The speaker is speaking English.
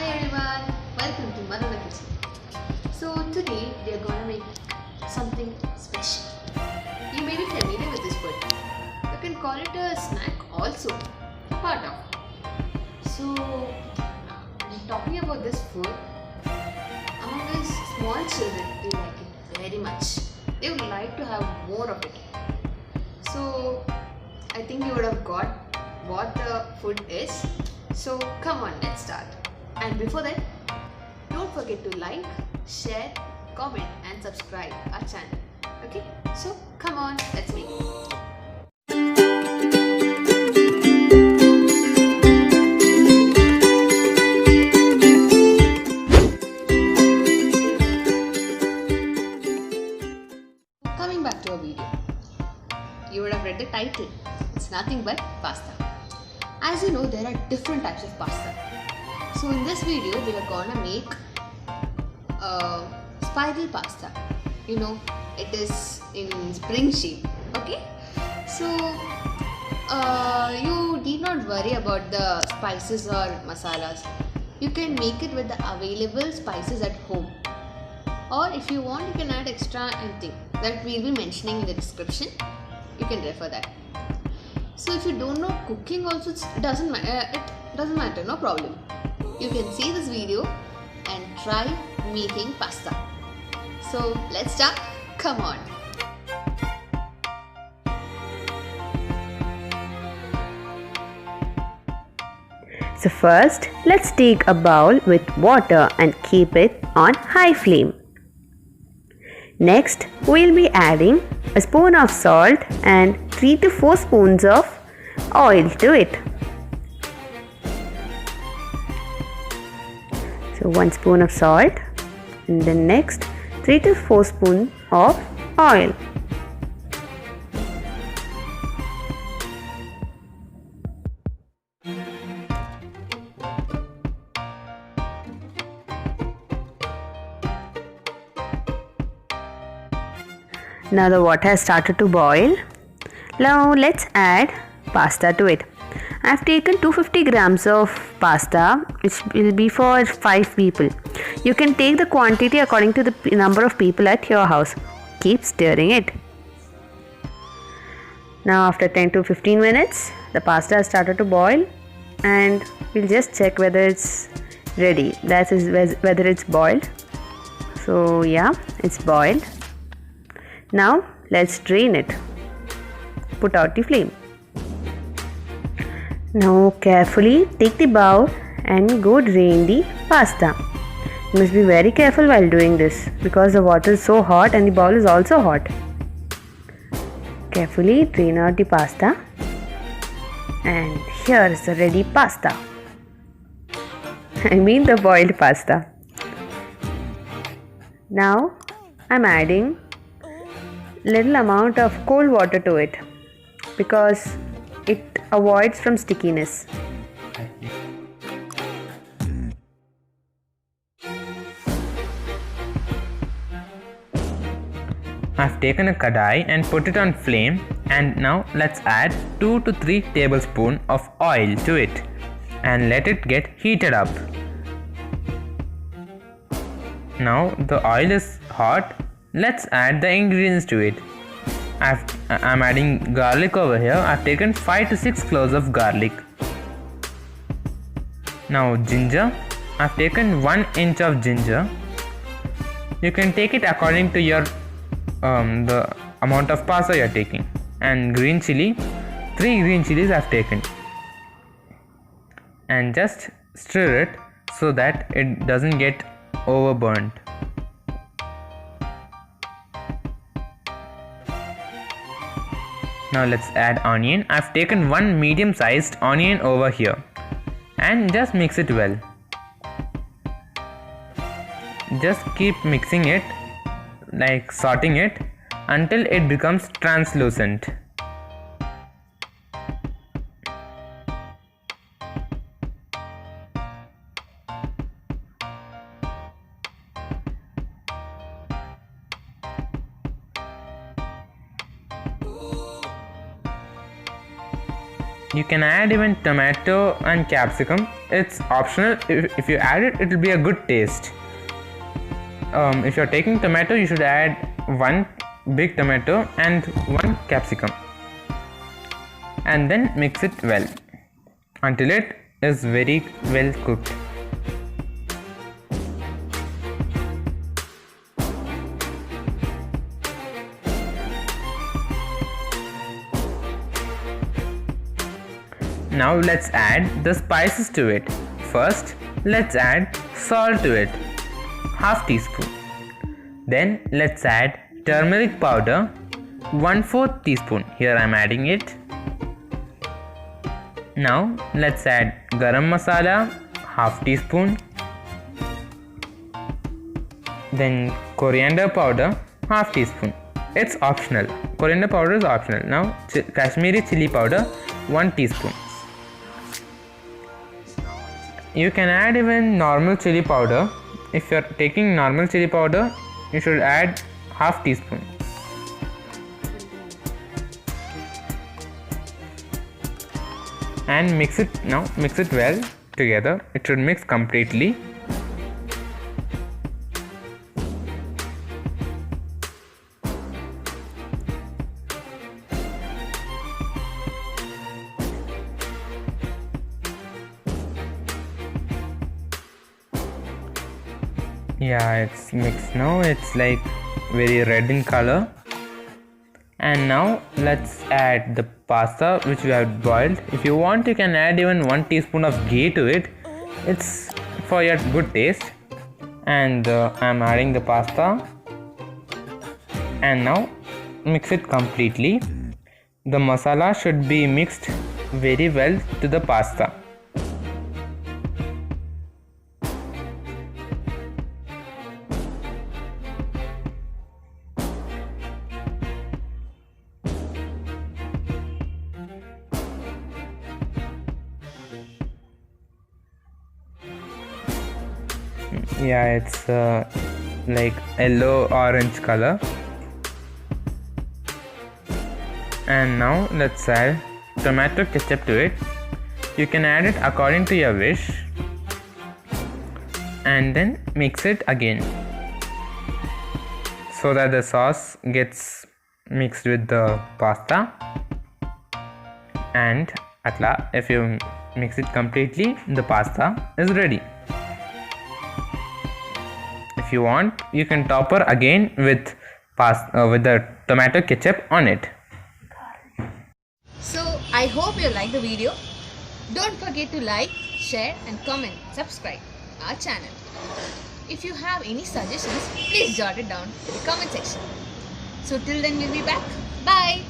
Hi everyone, welcome to Madana Kitchen. So today we are gonna make something special. You may be familiar with this food. You can call it a snack also, a part of. So talking about this food, among us small children, they like it very much. They would like to have more of it. So I think you would have got what the food is. So come on, let's start. And before that, don't forget to like, share, comment and subscribe our channel. Okay, so come on, let's make it. Coming back to our video, you would have read the title. It's nothing but pasta. As you know, there are different types of pasta. So in this video, we are gonna make spiral pasta. You know, it is in spring shape. Okay. So you need not worry about the spices or masalas. You can make it with the available spices at home. Or if you want, you can add extra anything that we will be mentioning in the description. You can refer that. So if you don't know cooking also, it doesn't matter, no problem. You can see this video and try making pasta. So let's start. Come on. So first, let's take a bowl with water and keep it on high flame. Next, we'll be adding a spoon of salt and 3 to 4 spoons of oil to it. So 1 spoon of salt and then next 3 to 4 spoons of oil. Now the water has started to boil. Now let's add pasta to it. I have taken 250 grams of pasta, which will be for 5 people. You can take the quantity according to the number of people at your house. Keep stirring it. Now after 10 to 15 minutes, the pasta has started to boil and we'll just check whether it's ready. That is whether it's boiled. So yeah, it's boiled. Now let's drain it. Put out the flame. Now carefully take the bowl and go drain the pasta. You must be very careful while doing this because the water is so hot and the bowl is also hot. Carefully drain out the pasta. And here is the ready pasta. I mean the boiled pasta. Now I'm adding little amount of cold water to it because it avoids from stickiness. I've taken a kadai and put it on flame, and now let's add 2 to 3 tablespoons of oil to it and let it get heated up. Now the oil is hot. Let's add the ingredients to it. I'm adding garlic over here. I've taken 5 to 6 cloves of garlic. Now ginger. I've taken 1 inch of ginger. You can take it according to your the amount of pasta you're taking. And green chili. 3 green chilies I've taken. And just stir it so that it doesn't get overburnt. Now let's add onion. I've taken 1 medium sized onion over here and just mix it well. Just keep mixing it, like sorting it until it becomes translucent. you can add even tomato and capsicum. It's optional. If you add it, it will be a good taste. If you're taking tomato, you should add one big tomato and one capsicum, and then mix it well until it is very well cooked. Now let's add the spices to it. First, let's add salt to it, half teaspoon. Then let's add turmeric powder, 1/4 teaspoon. Here I am adding it. Now let's add garam masala, half teaspoon. Then coriander powder, half teaspoon. It's optional. Coriander powder is optional. Now Kashmiri chili powder, 1 teaspoon. You can add even normal chili powder. If you are taking normal chili powder, you should add half teaspoon. And mix it now. Mix it well together. It should mix completely. Yeah, it's mixed now. It's like very red in color. And now let's add the pasta which we have boiled. If you want, you can add even 1 teaspoon of ghee to it. It's for your good taste. And I'm adding the pasta. And now mix it completely. The masala should be mixed very well to the pasta. Yeah, it's like yellow orange color. And now let's add tomato ketchup to it. You can add it according to your wish, and then mix it again so that the sauce gets mixed with the pasta. And if you mix it completely, the pasta is ready. If you want, you can top her again with the tomato ketchup on it. So I hope you like the video. Don't forget to like, share and comment, subscribe our channel. If you have any suggestions, please jot it down in the comment section. So till then we'll be back. Bye.